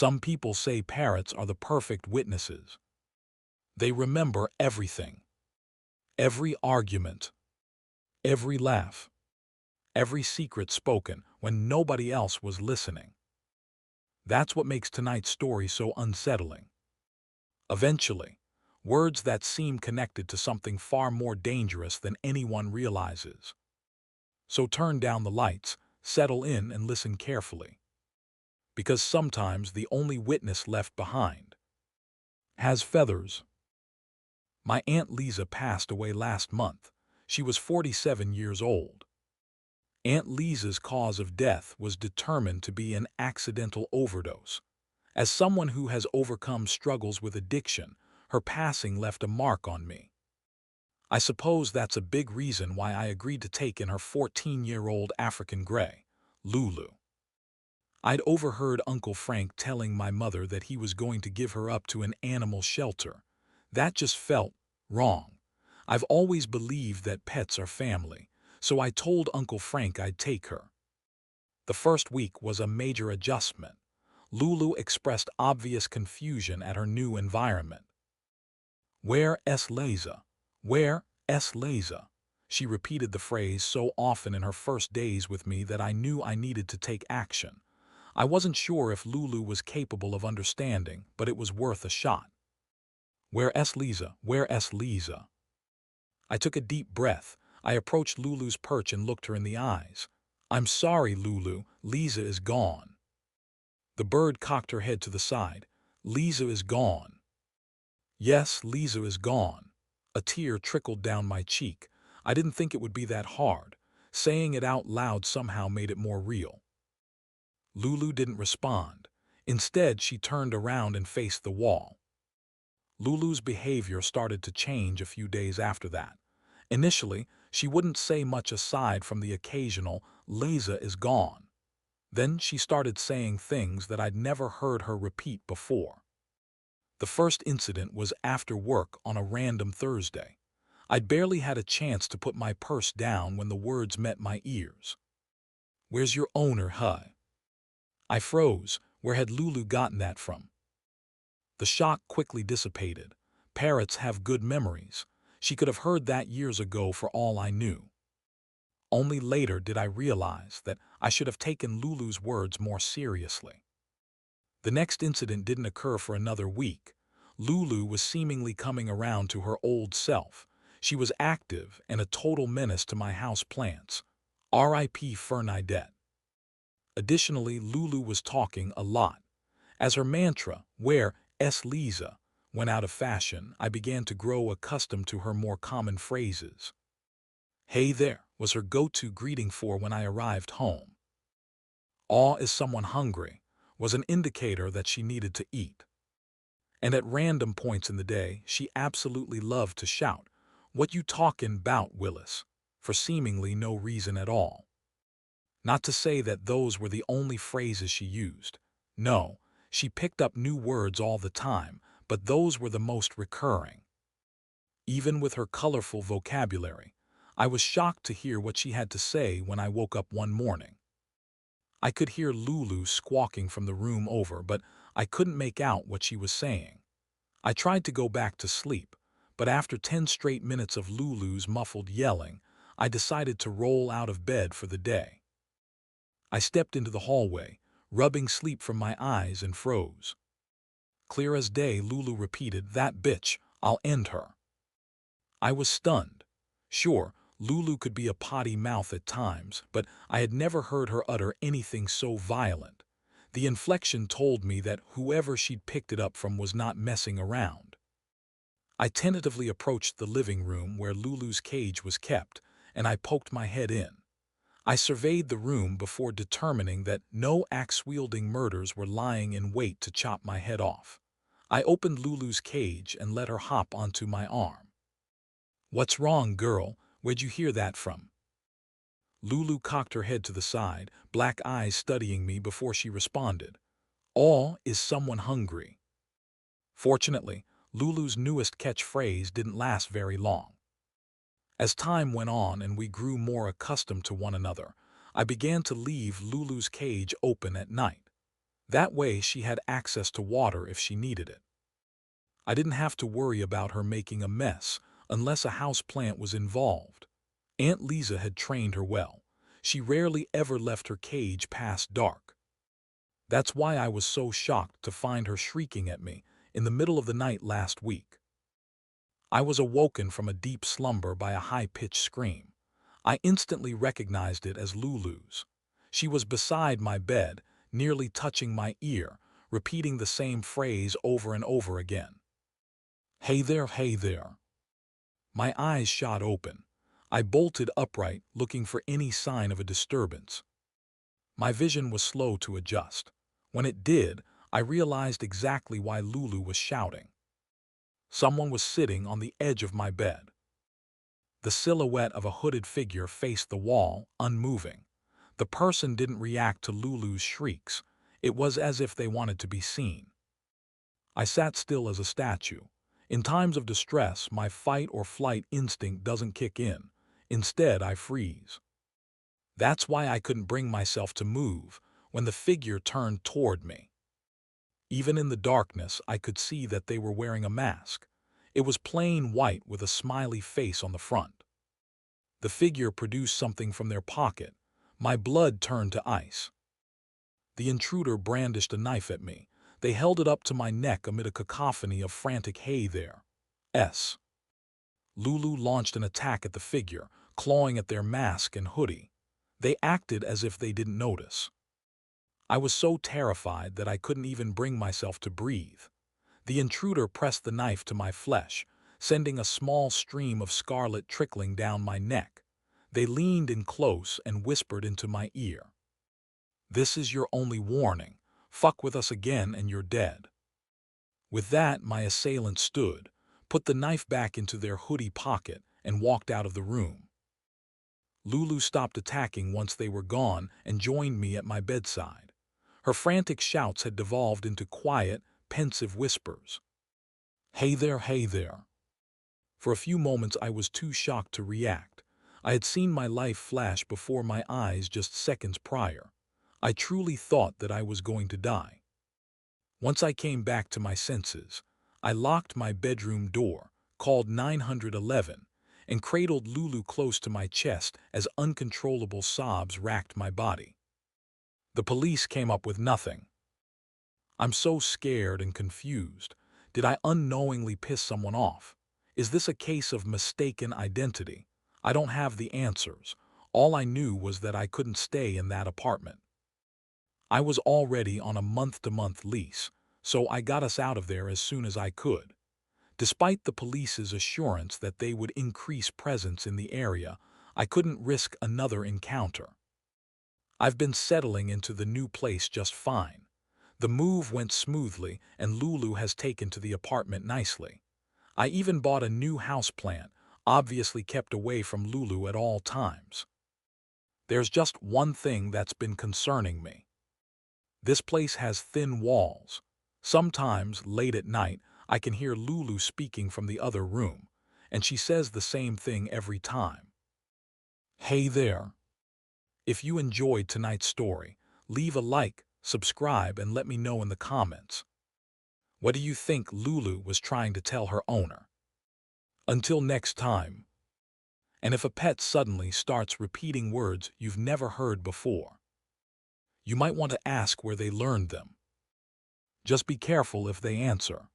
Some people say parrots are the perfect witnesses. They remember everything, every argument, every laugh, every secret spoken when nobody else was listening. That's what makes tonight's story so unsettling. Eventually, words that seem connected to something far more dangerous than anyone realizes. So turn down the lights, settle in, and listen carefully. Because sometimes the only witness left behind has feathers. My Aunt Lisa passed away last month. She was 47 years old. Aunt Lisa's cause of death was determined to be an accidental overdose. As someone who has overcome struggles with addiction, her passing left a mark on me. I suppose that's a big reason why I agreed to take in her 14-year-old African gray, Lulu. I'd overheard Uncle Frank telling my mother that he was going to give her up to an animal shelter. That just felt wrong. I've always believed that pets are family, so I told Uncle Frank I'd take her. The first week was a major adjustment. Lulu expressed obvious confusion at her new environment. "Where Liza? Where Liza?" She repeated the phrase so often in her first days with me that I knew I needed to take action. I wasn't sure if Lulu was capable of understanding, but it was worth a shot. "Where Liza? Where Liza?" I took a deep breath. I approached Lulu's perch and looked her in the eyes. "I'm sorry, Lulu, Lisa is gone." The bird cocked her head to the side. "Lisa is gone." "Yes, Lisa is gone." A tear trickled down my cheek. I didn't think it would be that hard. Saying it out loud somehow made it more real. Lulu didn't respond. Instead, she turned around and faced the wall. Lulu's behavior started to change a few days after that. Initially, she wouldn't say much aside from the occasional, "Lisa is gone." Then she started saying things that I'd never heard her repeat before. The first incident was after work on a random Thursday. I'd barely had a chance to put my purse down when the words met my ears. "Where's your owner, huh?" I froze. Where had Lulu gotten that from? The shock quickly dissipated. Parrots have good memories. She could have heard that years ago for all I knew. Only later did I realize that I should have taken Lulu's words more seriously. The next incident didn't occur for another week. Lulu was seemingly coming around to her old self. She was active and a total menace to my house plants. R.I.P. Fernidette. Additionally, Lulu was talking a lot. As her mantra, "Where Lisa?" went out of fashion, I began to grow accustomed to her more common phrases. "Hey there" was her go-to greeting for when I arrived home. "Aw, is someone hungry?" was an indicator that she needed to eat. And at random points in the day, she absolutely loved to shout, "What you talkin' 'bout, Willis?" for seemingly no reason at all. Not to say that those were the only phrases she used. No, she picked up new words all the time, but those were the most recurring. Even with her colorful vocabulary, I was shocked to hear what she had to say when I woke up one morning. I could hear Lulu squawking from the room over, but I couldn't make out what she was saying. I tried to go back to sleep, but after 10 straight minutes of Lulu's muffled yelling, I decided to roll out of bed for the day. I stepped into the hallway, rubbing sleep from my eyes, and froze. Clear as day, Lulu repeated, "That bitch, I'll end her." I was stunned. Sure, Lulu could be a potty mouth at times, but I had never heard her utter anything so violent. The inflection told me that whoever she'd picked it up from was not messing around. I tentatively approached the living room where Lulu's cage was kept, and I poked my head in. I surveyed the room before determining that no axe-wielding murders were lying in wait to chop my head off. I opened Lulu's cage and let her hop onto my arm. "What's wrong, girl? Where'd you hear that from?" Lulu cocked her head to the side, black eyes studying me before she responded. "Aw, is someone hungry?" Fortunately, Lulu's newest catchphrase didn't last very long. As time went on and we grew more accustomed to one another, I began to leave Lulu's cage open at night. That way she had access to water if she needed it. I didn't have to worry about her making a mess unless a house plant was involved. Aunt Lisa had trained her well. She rarely ever left her cage past dark. That's why I was so shocked to find her shrieking at me in the middle of the night last week. I was awoken from a deep slumber by a high-pitched scream. I instantly recognized it as Lulu's. She was beside my bed, nearly touching my ear, repeating the same phrase over and over again. Hey there, hey there. My eyes shot open. I bolted upright, looking for any sign of a disturbance. My vision was slow to adjust. When it did, I realized exactly why Lulu was shouting. Someone was sitting on the edge of my bed. The silhouette of a hooded figure faced the wall, unmoving. The person didn't react to Lulu's shrieks. It was as if they wanted to be seen. I sat still as a statue. In times of distress, my fight or flight instinct doesn't kick in. Instead, I freeze. That's why I couldn't bring myself to move when the figure turned toward me. Even in the darkness, I could see that they were wearing a mask. It was plain white with a smiley face on the front. The figure produced something from their pocket. My blood turned to ice. The intruder brandished a knife at me. They held it up to my neck amid a cacophony of frantic "Hey there." Lulu launched an attack at the figure, clawing at their mask and hoodie. They acted as if they didn't notice. I was so terrified that I couldn't even bring myself to breathe. The intruder pressed the knife to my flesh, sending a small stream of scarlet trickling down my neck. They leaned in close and whispered into my ear. "This is your only warning. Fuck with us again and you're dead." With that, my assailant stood, put the knife back into their hoodie pocket, and walked out of the room. Lulu stopped attacking once they were gone and joined me at my bedside. Her frantic shouts had devolved into quiet, pensive whispers. "Hey there, hey there." For a few moments I was too shocked to react. I had seen my life flash before my eyes just seconds prior. I truly thought that I was going to die. Once I came back to my senses, I locked my bedroom door, called 911, and cradled Lulu close to my chest as uncontrollable sobs racked my body. The police came up with nothing. I'm so scared and confused. Did I unknowingly piss someone off? Is this a case of mistaken identity? I don't have the answers. All I knew was that I couldn't stay in that apartment. I was already on a month-to-month lease, so I got us out of there as soon as I could. Despite the police's assurance that they would increase presence in the area, I couldn't risk another encounter. I've been settling into the new place just fine. The move went smoothly and Lulu has taken to the apartment nicely. I even bought a new houseplant, obviously kept away from Lulu at all times. There's just one thing that's been concerning me. This place has thin walls. Sometimes, late at night, I can hear Lulu speaking from the other room, and she says the same thing every time. "Hey there." If you enjoyed tonight's story, leave a like, subscribe, and let me know in the comments. What do you think Lulu was trying to tell her owner? Until next time. And if a pet suddenly starts repeating words you've never heard before, you might want to ask where they learned them. Just be careful if they answer.